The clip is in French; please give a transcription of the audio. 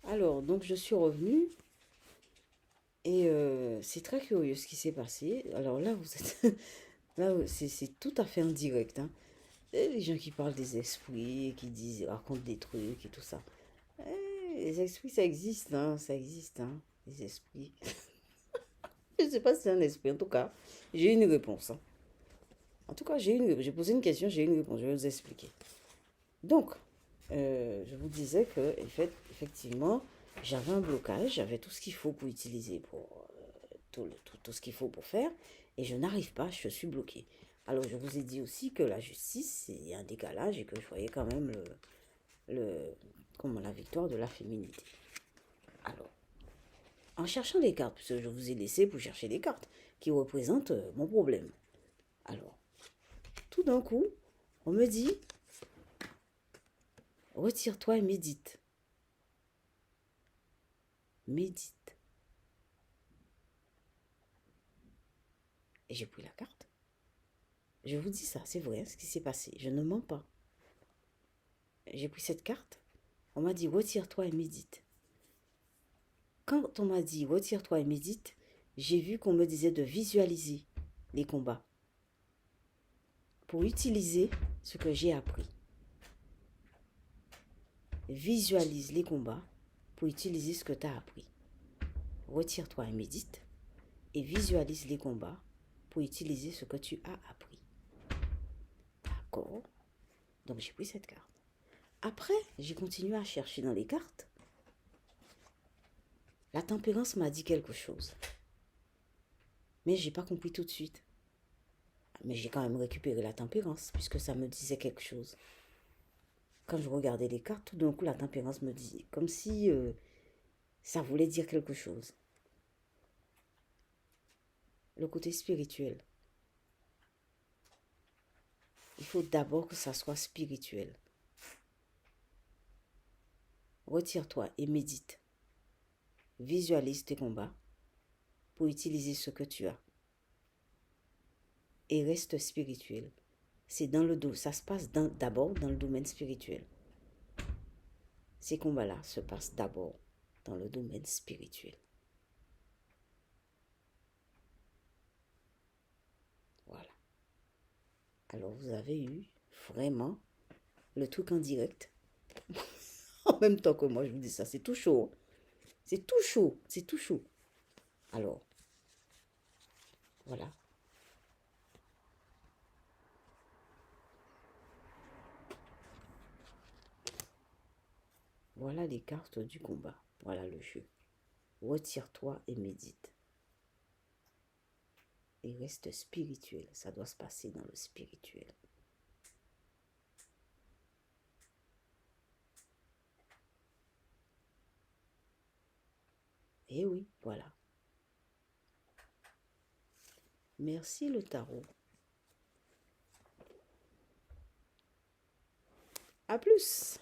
Alors, donc je suis revenue et c'est très curieux ce qui s'est passé. Alors là, vous êtes là, c'est tout à fait indirect, hein. Et les gens qui parlent des esprits, qui disent, racontent des trucs et tout ça. Les esprits, ça existe, hein, ça existe, hein, les esprits. Je ne sais pas si c'est un esprit, en tout cas, j'ai une réponse, hein. En tout cas, j'ai posé une question, j'ai une réponse, je vais vous expliquer. Donc, je vous disais que, effectivement, j'avais un blocage, j'avais tout ce qu'il faut pour utiliser, pour tout ce qu'il faut pour faire, et je n'arrive pas, je suis bloquée. Alors, je vous ai dit aussi que la justice, c'est un décalage et que je voyais quand même comment, la victoire de la féminité. Alors, en cherchant des cartes, puisque je vous ai laissé pour chercher des cartes qui représentent mon problème. Alors, tout d'un coup, on me dit, retire-toi et médite. Médite. Et j'ai pris la carte. Je vous dis ça, c'est vrai ce qui s'est passé. Je ne mens pas. J'ai pris cette carte. On m'a dit, retire-toi et médite. Quand on m'a dit, retire-toi et médite, j'ai vu qu'on me disait de visualiser les combats pour utiliser ce que j'ai appris. Visualise les combats pour utiliser ce que tu as appris. Retire-toi et médite et visualise les combats pour utiliser ce que tu as appris. D'accord? Donc j'ai pris cette carte. Après, j'ai continué à chercher dans les cartes. La tempérance m'a dit quelque chose. Mais je n'ai pas compris tout de suite. Mais j'ai quand même récupéré la tempérance, puisque ça me disait quelque chose. Quand je regardais les cartes, tout d'un coup, la tempérance me dit, comme si ça voulait dire quelque chose. Le côté spirituel. Il faut d'abord que ça soit spirituel. Retire-toi et médite. Visualise tes combats pour utiliser ce que tu as. Et reste spirituel. C'est dans le dos, ça se passe d'abord dans le domaine spirituel. Ces combats-là se passent d'abord dans le domaine spirituel. Voilà. Alors vous avez eu vraiment le truc en direct. En même temps que moi, je vous dis ça, c'est tout chaud. C'est tout chaud, c'est tout chaud. Alors, voilà. Voilà les cartes du combat. Voilà le jeu. Retire-toi et médite. Et reste spirituel. Ça doit se passer dans le spirituel. Et oui, voilà. Merci le tarot. À plus.